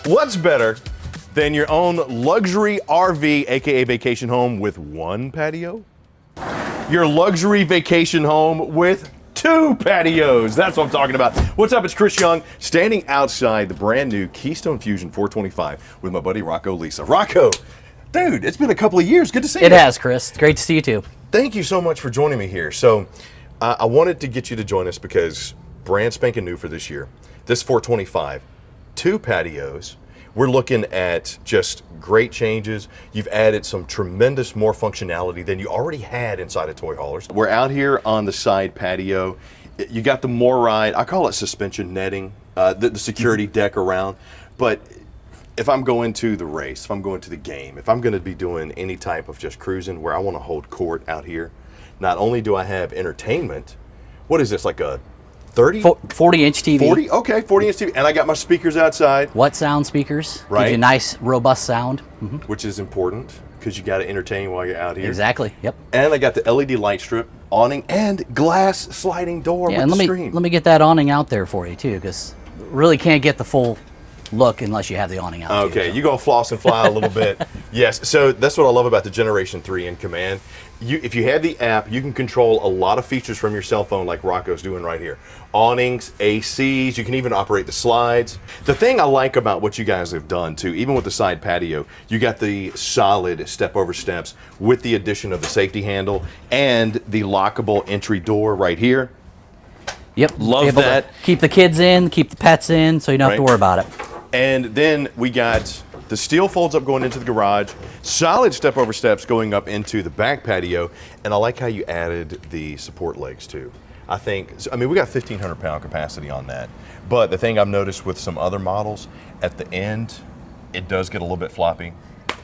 What's better than your own luxury RV, aka vacation home with one patio? Your luxury vacation home with two patios. That's what I'm talking about. What's up? It's Chris Young, standing outside the brand new Keystone Fuzion 425 with my buddy Rocco Lisa. Rocco, dude, it's been a couple of years. Good to see you. It has, Chris. Great to see you too. Thank you so much for joining me here. So I wanted to get you to join us because brand spanking new for this year. This 425, two patios. We're looking at just great changes. You've added some tremendous more functionality than you already had inside of toy haulers. We're out here on the side patio. You got the MORRIDE, I call it suspension netting, the security deck around. But if I'm going to the race, if I'm going to the game, if I'm going to be doing any type of just cruising where I want to hold court out here, not only do I have entertainment, what is this, like a 40-inch TV. 40? Okay, 40-inch TV. And I got my speakers outside. What sound speakers? Right. Gives you nice, robust sound. Mm-hmm. Which is important because you got to entertain while you're out here. Exactly, yep. And I got the LED light strip, awning, and glass sliding door with the screen. Let me get that awning out there for you too, because really can't get the full look unless you have the awning out. Okay, you go floss and fly a little bit. Yes, so that's what I love about the Generation 3 in Command. If you have the app, you can control a lot of features from your cell phone like Rocco's doing right here. Awnings, ACs, you can even operate the slides. The thing I like about what you guys have done too, even with the side patio, you got the solid step over steps with the addition of the safety handle and the lockable entry door right here. Yep, love that. Keep the kids in, keep the pets in, so you don't have to worry about it. And then we got the steel folds up going into the garage, solid step over steps going up into the back patio, and I like how you added the support legs too. I mean, we got 1,500 pound capacity on that, but the thing I've noticed with some other models, at the end, it does get a little bit floppy.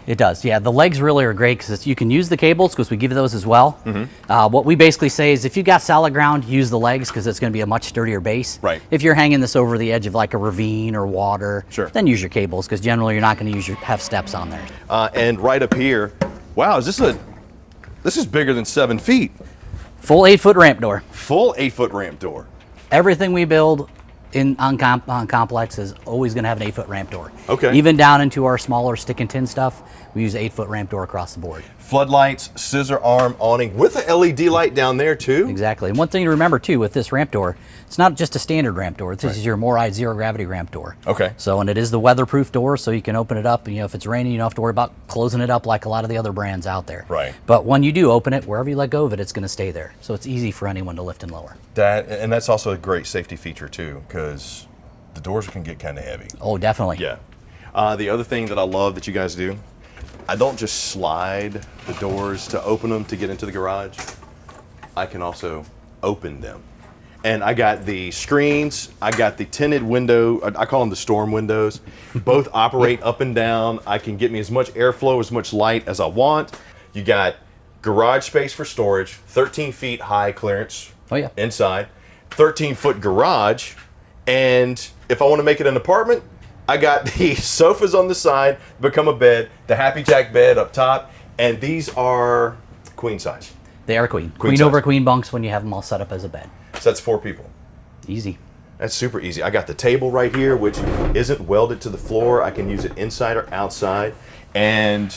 It does, yeah. The legs really are great because you can use the cables because we give you those as well. Mm-hmm. What we basically say is if you got solid ground, use the legs because it's going to be a much sturdier base. Right. If you're hanging this over the edge of like a ravine or water, sure, then use your cables because generally you're not going to have steps on there. And right up here, wow, this is bigger than 7 feet. Full 8-foot ramp door. Full 8-foot ramp door. Everything we build on Complex is always going to have an 8-foot ramp door. Okay. Even down into our smaller stick and tin stuff, we use 8-foot ramp door across the board. Floodlights, scissor arm awning with an LED light down there too. Exactly. And one thing to remember too with this ramp door, it's not just a standard ramp door. This is your MORRIDE zero gravity ramp door. Okay. So, and it is the weatherproof door, so you can open it up. If it's raining, you don't have to worry about closing it up like a lot of the other brands out there. Right. But when you do open it, wherever you let go of it, it's going to stay there. So it's easy for anyone to lift and lower. And that's also a great safety feature too, because the doors can get kind of heavy. Oh, definitely. Yeah. The other thing that I love that you guys do, I don't just slide the doors to open them to get into the garage. I can also open them. And I got the screens, I got the tinted window, I call them the storm windows. Both operate up and down. I can get me as much airflow, as much light as I want. You got garage space for storage, 13 feet high clearance inside, 13-foot garage. And if I want to make it an apartment, I got the sofas on the side, become a bed, the Happy Jack bed up top, and these are queen size. They are queen over queen bunks when you have them all set up as a bed. So that's 4 people. Easy. That's super easy. I got the table right here, which isn't welded to the floor. I can use it inside or outside. And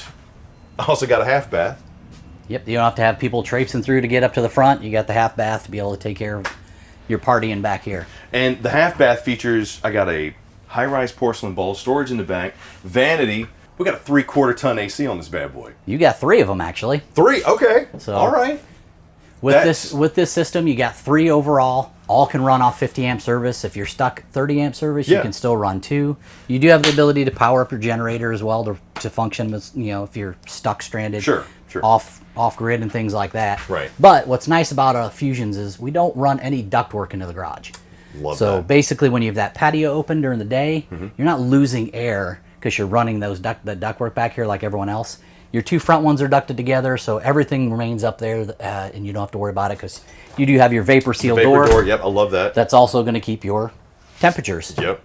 I also got a half bath. Yep, you don't have to have people traipsing through to get up to the front. You got the half bath to be able to take care of your partying back here. And the half bath features, I got a high-rise porcelain bowl, storage in the back, vanity. We got a 3/4 ton AC on this bad boy. You got 3 of them actually. 3, okay. So all right. With this system, you got 3 overall. All can run off 50 amp service. If you're stuck 30 amp service, you can still run 2. You do have the ability to power up your generator as well to function as, if you're stuck, stranded, sure. off grid and things like that. Right. But what's nice about Fuzions is we don't run any ductwork into the garage. Love so that. Basically, when you have that patio open during the day, you're not losing air because you're running the ductwork back here like everyone else. Your 2 front ones are ducted together, so everything remains up there, and you don't have to worry about it because you do have your vapor seal door. Yep, I love that. That's also going to keep your temperatures, yep,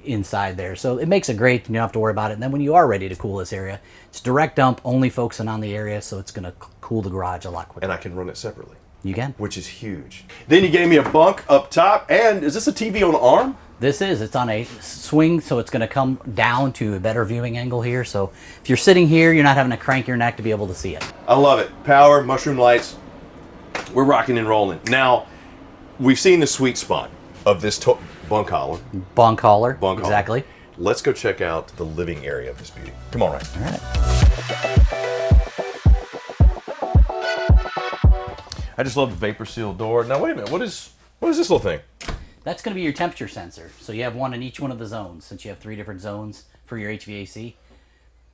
inside there. So it makes it great. You don't have to worry about it. And then when you are ready to cool this area, it's direct dump, only focusing on the area, so it's going to cool the garage a lot quicker. And I can run it separately. You can. Which is huge. Then you gave me a bunk up top, and is this a TV on an arm? It's on a swing, so it's going to come down to a better viewing angle here. So if you're sitting here, you're not having to crank your neck to be able to see it. I love it. Power, mushroom lights. We're rocking and rolling. Now, we've seen the sweet spot of this bunk collar. Bunk collar, exactly. Let's go check out the living area of this beauty. Come on, Ryan. All right. I just love the vapor seal door. Now, wait a minute. What is this little thing? That's going to be your temperature sensor. So you have one in each one of the zones, since you have 3 different zones for your HVAC.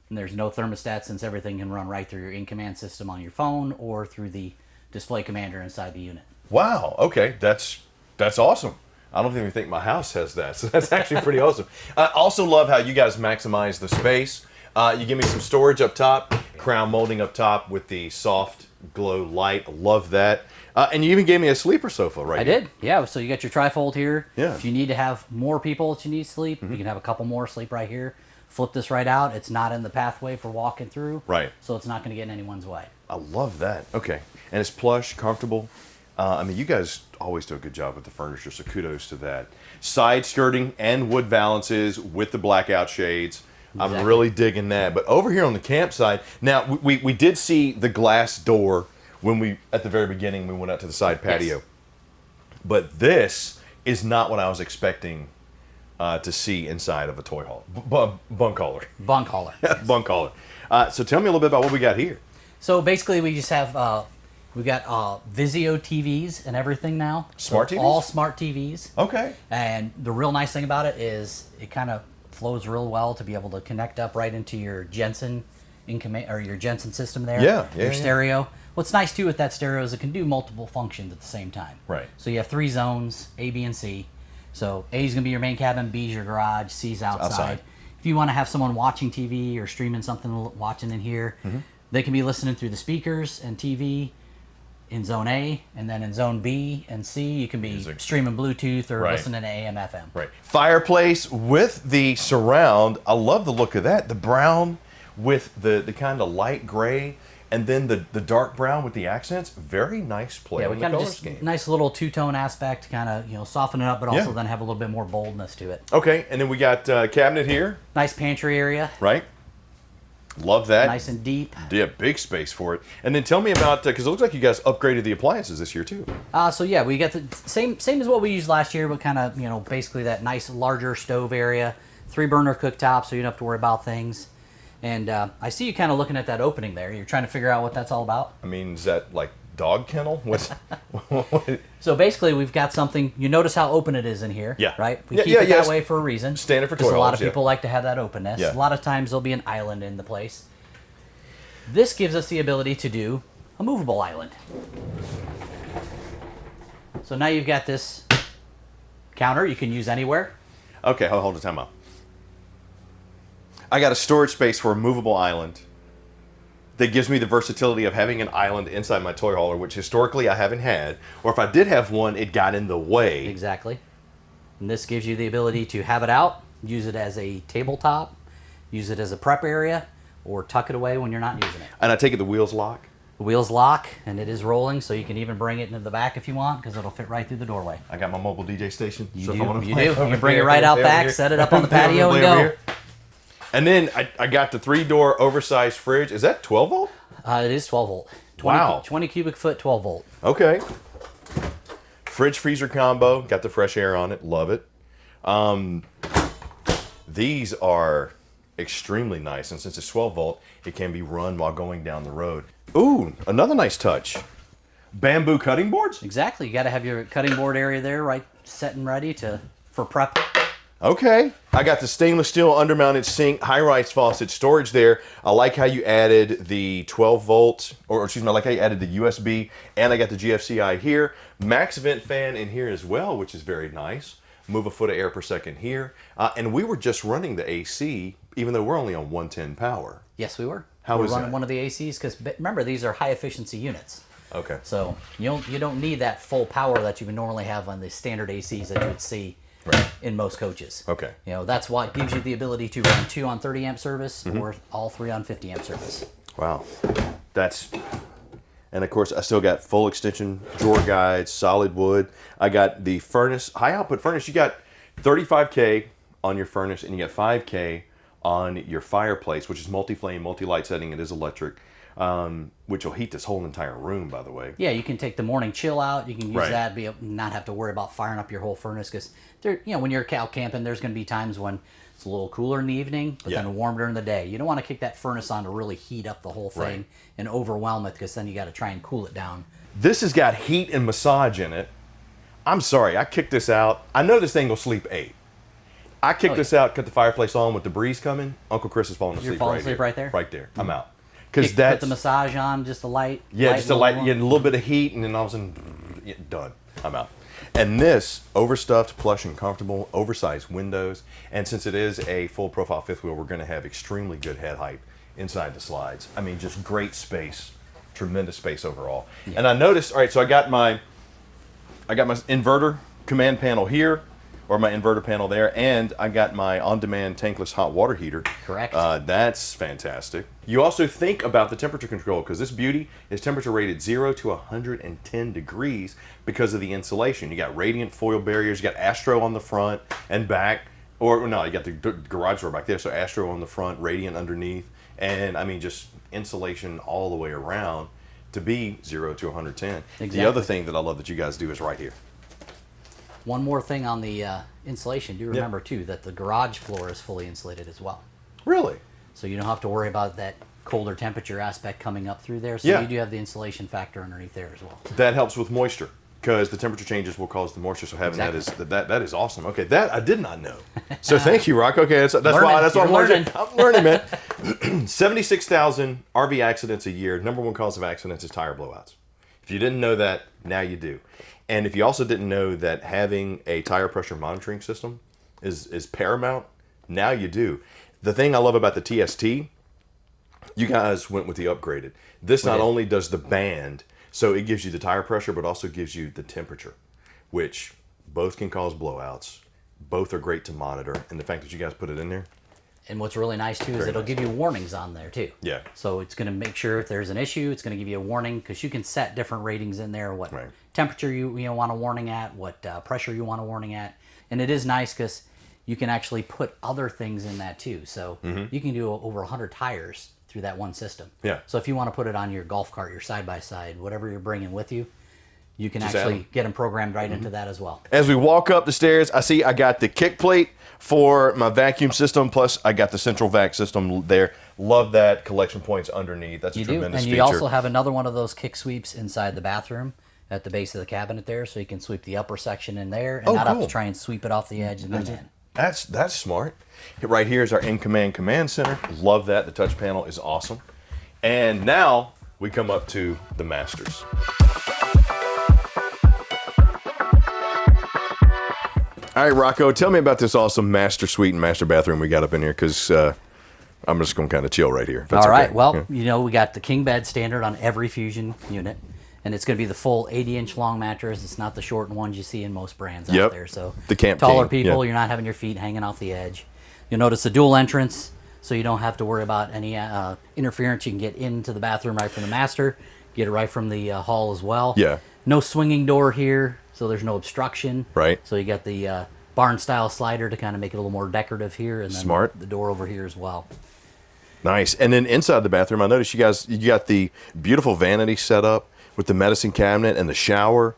And there's no thermostat, since everything can run right through your in-command system on your phone or through the display commander inside the unit. Wow. Okay, that's awesome. I don't even think my house has that, so that's actually pretty awesome. I also love how you guys maximize the space. You give me some storage up top, crown molding up top with the soft glow light. I love that. And you even gave me a sleeper sofa, right? I did, yeah. So you got your trifold here. Yeah. If you need to have more people that you need sleep, you can have a couple more sleep right here. Flip this right out. It's not in the pathway for walking through. Right. So it's not going to get in anyone's way. I love that. Okay. And it's plush, comfortable. I mean, you guys always do a good job with the furniture, so kudos to that. Side skirting and wood valances with the blackout shades. Exactly. I'm really digging that. But over here on the campsite, now we did see the glass door when at the very beginning, we went out to the side patio. Yes. But this is not what I was expecting to see inside of a toy hall. Bunk collar. Bunk collar. Yes. Bunk collar. So tell me a little bit about what we got here. So basically we just have, we've got Vizio TVs and everything now. Smart TVs? All smart TVs. Okay. And the real nice thing about it is it kind of flows real well to be able to connect up right into your Jensen your Jensen system there. Your stereo. What's nice too with that stereo is it can do multiple functions at the same time. Right. So you have 3 zones, A, B, and C. So A is going to be your main cabin, B is your garage, C is outside. If you want to have someone watching TV or streaming something watching in here, they can be listening through the speakers and TV in zone A, and then in zone B and C, you can be streaming Bluetooth or listening to AM, FM. Right. Fireplace with the surround. I love the look of that. The brown with the kind of light gray, and then the dark brown with the accents. Very nice play. Yeah, we kind of just nice little two-tone aspect, kind of soften it up, but also then have a little bit more boldness to it. Okay, and then we got cabinet here. Nice pantry area. Right. Love that. Nice and deep. Yeah, big space for it. And then tell me about, because it looks like you guys upgraded the appliances this year too. So yeah, we got the same as what we used last year, but kind of, basically that nice larger stove area, 3-burner cooktop, so you don't have to worry about things. And I see you kind of looking at that opening there. You're trying to figure out what that's all about. I mean, is that like dog kennel? What's So basically, we've got something. You notice how open it is in here, right? We keep it that way for a reason. Standard for toy because a lot holders, of people like to have that openness. Yeah. A lot of times there'll be an island in the place. This gives us the ability to do a movable island. So now you've got this counter you can use anywhere. Okay, hold the time out. I got a storage space for a movable island that gives me the versatility of having an island inside my toy hauler, which historically I haven't had. Or if I did have one, it got in the way. Exactly. And this gives you the ability to have it out, use it as a tabletop, use it as a prep area, or tuck it away when you're not using it. And I take it the wheels lock? The wheels lock, and it is rolling, so you can even bring it into the back if you want, because it'll fit right through the doorway. I got my mobile DJ station. You do. You can bring it right out back, set it up on the patio, and go. And then I got the 3-door oversized fridge. Is that 12 volt? It is 12 volt. 20 cubic foot, 12 volt. Okay. Fridge freezer combo. Got the fresh air on it. Love it. These are extremely nice. And since it's 12 volt, it can be run while going down the road. Ooh, another nice touch. Bamboo cutting boards? Exactly. You got to have your cutting board area there, right, set and ready for prep. Okay. I got the stainless steel undermounted sink, high-rise faucet storage there. I like how you added the 12 volt, or excuse me, I like how you added the USB, and I got the GFCI here. Max vent fan in here as well, which is very nice. Move a foot of air per second here. And we were just running the AC, even though we're only on 110 power. Yes, we were. How was that? We're running one of the ACs, because remember, these are high-efficiency units. Okay. So you don't need that full power that you would normally have on the standard ACs that you would see in most coaches. Okay. That's why it gives you the ability to run 2 on 30 amp service or all 3 on 50 amp service. Wow. And of course, I still got full extension drawer guides, solid wood. I got the furnace, high output furnace. You got 35K on your furnace, and you get 5K on your fireplace, which is multi-flame, multi-light setting. It is electric, which will heat this whole entire room, by the way. Yeah, you can take the morning chill out. You can use Right. that, not have to worry about firing up your whole furnace, because when you're out camping, there's going to be times when it's a little cooler in the evening, but then warm during the day. You don't want to kick that furnace on to really heat up the whole thing and overwhelm it, because then you got to try and cool it down. This has got heat and massage in it. I'm sorry, I kicked this out. I know this thing will sleep 8. I kicked this out, cut the fireplace on with the breeze coming. Uncle Chris is falling asleep. You're falling right asleep here. right there? Right there. I'm out. Put That's the massage on, just a light. yeah, just a light, one. a little bit of heat, and then all of a sudden, done. I'm out. And this overstuffed, plush, and comfortable, oversized windows. And since it is a full profile fifth wheel, we're going to have extremely good head height inside the slides. I mean, just great space, tremendous space overall. Yeah. And I noticed, all right, so I got my inverter command panel here, or my inverter panel there, and I got my on-demand tankless hot water heater. Correct. That's fantastic. You also think about the temperature control, because this beauty is temperature rated 0 to 110 degrees because of the insulation. You got radiant foil barriers, you got Astro on the front and back, or no, you got the garage door back there, so Astro on the front, radiant underneath, and I mean just insulation all the way around to be 0 to 110. Exactly. The other thing that I love that you guys do is right here. One more thing on the insulation. Do remember, too, that the garage floor is fully insulated as well. Really? So you don't have to worry about that colder temperature aspect coming up through there. So you do have the insulation factor underneath there as well. That helps with moisture, because the temperature changes will cause the moisture. So having that is awesome. Okay, that I did not know. So thank you, Rock. Okay, that's why I'm learning. I'm learning, man. 76,000 RV accidents a year. Number one cause of accidents is tire blowouts. If you didn't know that, now you do. And if you also didn't know that having a tire pressure monitoring system is paramount, now you do. The thing I love about the TST, you guys went with the upgraded. This not only does the band, so it gives you the tire pressure, but also gives you the temperature, which both can cause blowouts. Both are great to monitor. And the fact that you guys put it in there. And what's really nice, too, is it'll give you warnings on there, too. Yeah. So it's going to make sure if there's an issue, it's going to give you a warning, because you can set different ratings in there, what temperature you want a warning at, what pressure you want a warning at. And it is nice because you can actually put other things in that, too. So you can do over 100 tires through that one system. Yeah. So if you want to put it on your golf cart, your side-by-side, whatever you're bringing with you, you can actually get them programmed right into that as well. As we walk up the stairs, I got the kick plate for my vacuum system, plus I got the central vac system there. Love that. Collection points underneath. That's a tremendous feature. And you also have another one of those kick sweeps inside the bathroom at the base of the cabinet there, so you can sweep the upper section in there and not have to try and sweep it off the edge and then in. That's smart. Right here is our in-command command center. Love that. The touch panel is awesome. And now we come up to the masters. All right, Rocco, tell me about this awesome master suite and master bathroom we got up in here, because I'm just going to kind of chill right here. All right. Okay. Well, we got the king bed standard on every Fuzion unit, and it's going to be the full 80-inch long mattress. It's not the short ones you see in most brands out there. So the camp taller people, you're not having your feet hanging off the edge. You'll notice the dual entrance, so you don't have to worry about any interference. You can get into the bathroom right from the master, get it right from the hall as well. Yeah. No swinging door here, so there's no obstruction. Right. So you got the barn-style slider to kind of make it a little more decorative here, and then the door over here as well. Nice. And then inside the bathroom, I noticed you got the beautiful vanity set up with the medicine cabinet and the shower.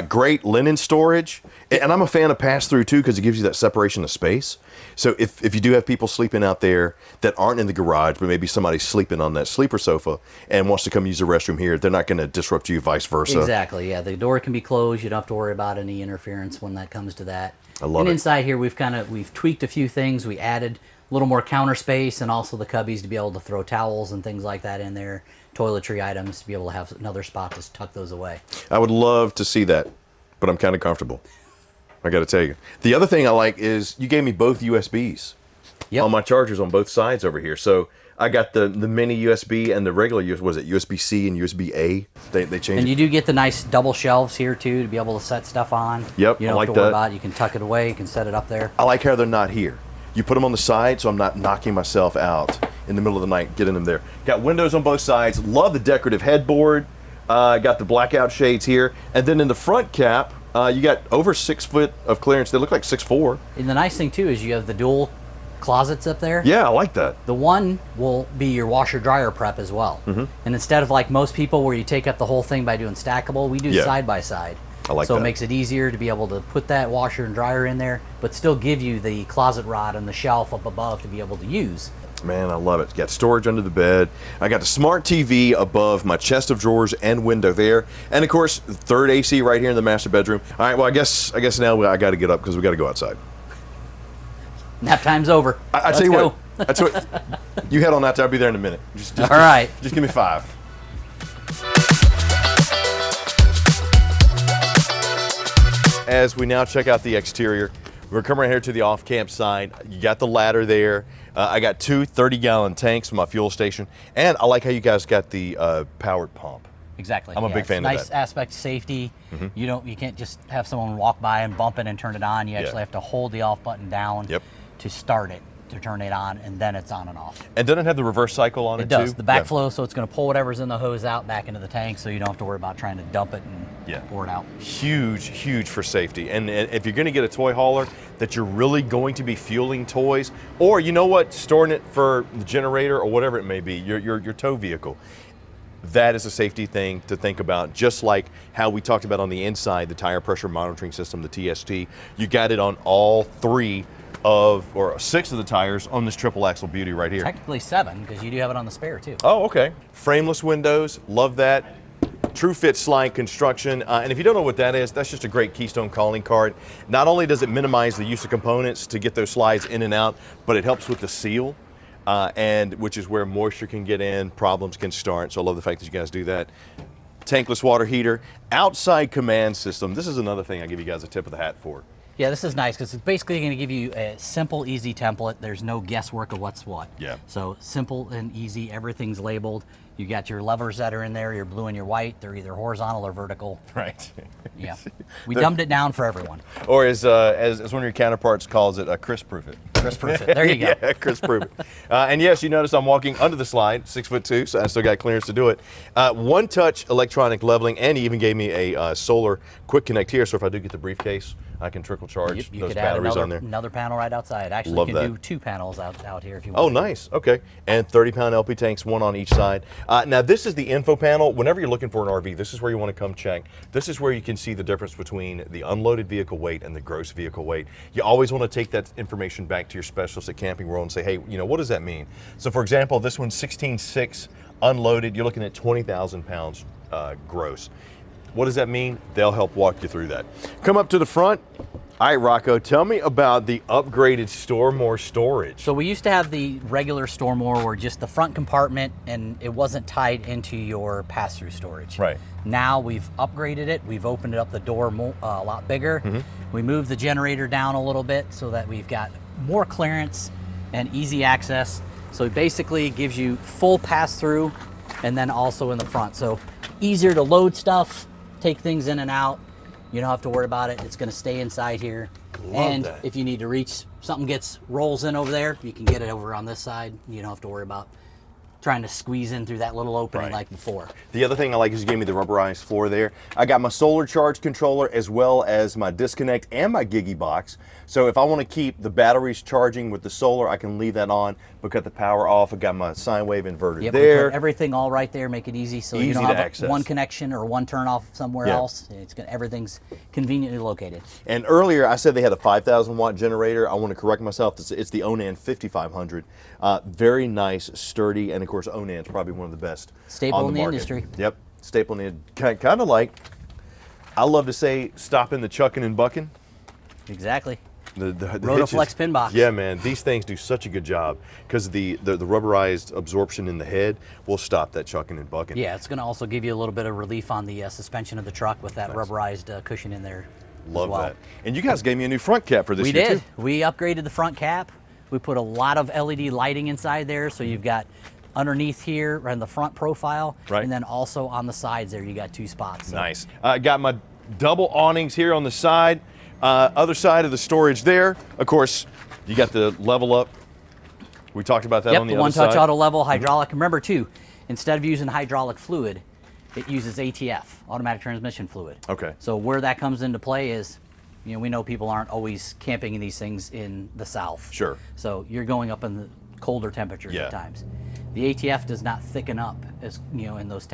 Great linen storage. And I'm a fan of pass-through, too, because it gives you that separation of space. So if you do have people sleeping out there that aren't in the garage, but maybe somebody's sleeping on that sleeper sofa and wants to come use the restroom here, they're not going to disrupt you, vice versa. Exactly, yeah. The door can be closed. You don't have to worry about any interference when that comes to that. I love it. And inside here, we've tweaked a few things. We added a little more counter space and also the cubbies to be able to throw towels and things like that in there, toiletry items to be able to have another spot to tuck those away. I would love to see that, but I'm kind of comfortable. I got to tell you. The other thing I like is you gave me both USBs on my chargers on both sides over here. So I got the mini USB and the regular USB. Was it USB-C and USB-A? They changed it. And you do get the nice double shelves here, too, to be able to set stuff on. Yep, you don't have to worry about it. You can tuck it away. You can set it up there. I like how they're not here. You put them on the side so I'm not knocking myself out in the middle of the night getting them there. Got windows on both sides. Love the decorative headboard. Got the blackout shades here. And then in the front cap, You got over 6 foot of clearance. They look like 6'4". And the nice thing too is you have the dual closets up there. Yeah, I like that. The one will be your washer dryer prep as well. And instead of like most people where you take up the whole thing by doing stackable, we do side by side. I like so that. it makes it easier to be able to put that washer and dryer in there, but still give you the closet rod and the shelf up above to be able to use. Man, I love it. Got storage under the bed. I got the smart TV above my chest of drawers and window there. And of course, third AC right here in the master bedroom. All right, well, I guess now I got to get up because we got to go outside. Nap time's over. I tell you what, that's what. You head on out there. I'll be there in a minute. Just All right. Just give me 5. As we now check out the exterior, we're coming right here to the off-camp side. You got the ladder there. I got 2 30-gallon tanks for my fuel station, and I like how you guys got the powered pump. Exactly. I'm a big fan of nice that. aspect of safety. You can't just have someone walk by and bump it and turn it on. You actually have to hold the off button down to start it, to turn it on, and then it's on and off. And doesn't it have the reverse cycle on it too? It does. The backflow, so it's going to pull whatever's in the hose out back into the tank, so you don't have to worry about trying to dump it and pour it out. Huge for safety. And if you're going to get a toy hauler that you're really going to be fueling toys, or you know what, storing it for the generator or whatever it may be, your tow vehicle, that is a safety thing to think about. Just like how we talked about on the inside, the tire pressure monitoring system, the TST, you got it on all 6 of the tires on this triple axle beauty right here. Technically 7, because you do have it on the spare too. Oh, okay. Frameless windows, love that. True Fit slide construction. And if you don't know what that is, that's just a great Keystone calling card. Not only does it minimize the use of components to get those slides in and out, but it helps with the seal, and which is where moisture can get in, problems can start. So I love the fact that you guys do that. Tankless water heater, outside command system. This is another thing I give you guys a tip of the hat for. Yeah, this is nice because it's basically going to give you a simple, easy template. There's no guesswork of what's what. Yeah. So simple and easy. Everything's labeled. You got your levers that are in there, your blue and your white. They're either horizontal or vertical. Right. Yeah. We dumbed it down for everyone. Or as one of your counterparts calls it, crisp-proof it. Crisp-proof it. There you go. Yeah, crisp-proof it. And yes, you notice I'm walking under the slide, 6'2", so I still got clearance to do it. One-touch electronic leveling, and he even gave me a solar quick connect here, so if I do get the briefcase, I can trickle charge You those could add batteries on there. another panel right outside. Actually, Love you can that. do 2 panels out here if you want. Oh, nice. Okay. And 30-pound LP tanks, 1 on each side. Now, this is the info panel. Whenever you're looking for an RV, this is where you want to come check. This is where you can see the difference between the unloaded vehicle weight and the gross vehicle weight. You always want to take that information back to your specialist at Camping World and say, hey, what does that mean? So, for example, this one's 16.6 unloaded. You're looking at 20,000 pounds gross. What does that mean? They'll help walk you through that. Come up to the front. All right, Rocco, tell me about the upgraded Store More storage. So we used to have the regular Store More where just the front compartment and it wasn't tied into your pass-through storage. Right. Now we've upgraded it. We've opened it up the door a lot bigger. We moved the generator down a little bit so that we've got more clearance and easy access. So it basically gives you full pass-through and then also in the front. So easier to load stuff, take things in and out. You don't have to worry about it. It's going to stay inside here. Love that. If you need to reach, something rolls in over there, you can get it over on this side. You don't have to worry about trying to squeeze in through that little opening like before. The other thing I like is you gave me the rubberized floor there. I got my solar charge controller as well as my disconnect and my Gigi box. So if I want to keep the batteries charging with the solar, I can leave that on, but cut the power off. I got my sine wave inverter there. We put everything all right there, make it easy so you don't have one connection or one turn off somewhere else. Everything's conveniently located. And earlier I said they had a 5,000 watt generator. I want to correct myself. It's the Onan 5500. Very nice, sturdy, and of course Onan's probably one of the best staple on the in the market. industry. Yep, staple in the kind of like, I love to say, stopping the chucking and bucking. Exactly. The Rotoflex pin box. Yeah, man, these things do such a good job because the rubberized absorption in the head will stop that chucking and bucking. Yeah, it's going to also give you a little bit of relief on the suspension of the truck with that rubberized cushion in there. Love that. And you guys gave me a new front cap for this year, too. We upgraded the front cap. We put a lot of LED lighting inside there, so you've got underneath here on the front profile, and then also on the sides there you got 2 spots. So. Nice. I got my double awnings here on the side. Other side of the storage there. Of course, you got the level up. We talked about that on the other side. One-touch auto level hydraulic. Remember too, instead of using hydraulic fluid, it uses ATF, automatic transmission fluid. Okay. So where that comes into play is, you know, we know people aren't always camping in these things in the south. Sure. So you're going up in the colder temperatures Yeah. at times. The ATF does not thicken up as, you know, in those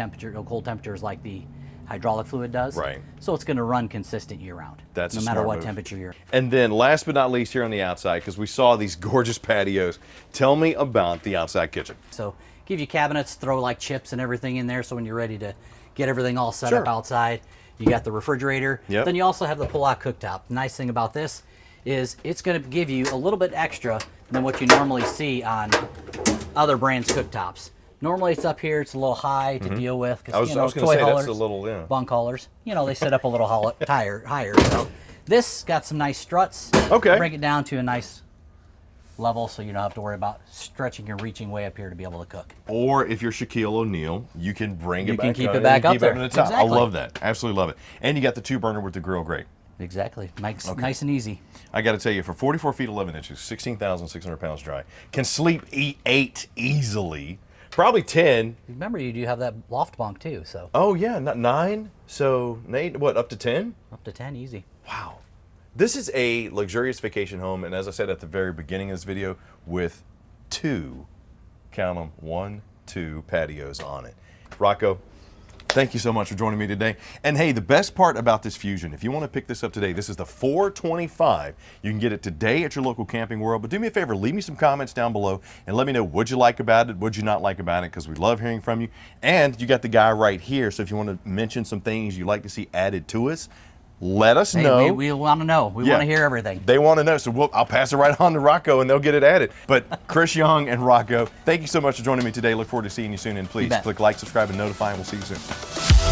cold temperatures like the hydraulic fluid does. Right. So it's going to run consistent year round. That's no a matter smart what move. temperature you're. And then last but not least here on the outside, because we saw these gorgeous patios, tell me about the outside kitchen. So give you cabinets, throw like chips and everything in there. So when you're ready to get everything all set Sure. up outside, you got the refrigerator. Yep. Then you also have the pull-out cooktop. The nice thing about this is it's going to give you a little bit extra than what you normally see on other brands' cooktops. Normally it's up here, it's a little high to deal with I was because, you know, gonna toy say, that's haulers, a little, yeah. bunk haulers, you know, they sit up a little higher. So this got some nice struts. Okay. Bring it down to a nice level so you don't have to worry about stretching and reaching way up here to be able to cook. Or if you're Shaquille O'Neal, you can bring You it back can keep up it back and up keep there. it at the top. Exactly. I love that. Absolutely love it. And you got the 2-burner with the grill grate. Exactly. Nice and easy. I got to tell you, for 44 feet 11 inches, 16,600 pounds dry, can sleep 8 easily, probably 10. Remember, you do have that loft bunk too, so Oh yeah, not 9. So Nate, what, up to 10? up to 10 easy. Wow. This is a luxurious vacation home, and as I said at the very beginning of this video, with 2, count them, 1, 2 patios on it. Rocco, thank you so much for joining me today. And hey, the best part about this Fuzion, if you want to pick this up today, this is the 425. You can get it today at your local Camping World. But do me a favor, leave me some comments down below and let me know what you like about it, what you not like about it, because we love hearing from you. And you got the guy right here, so if you want to mention some things you'd like to see added to us, let us Hey, know. we want to know. We Yeah. want to hear everything. They want to know, so I'll pass it right on to Rocco and they'll get it added. But Chris Young and Rocco, thank you so much for joining me today. Look forward to seeing you soon. And please bet. click like, subscribe, and notify, and we'll see you soon.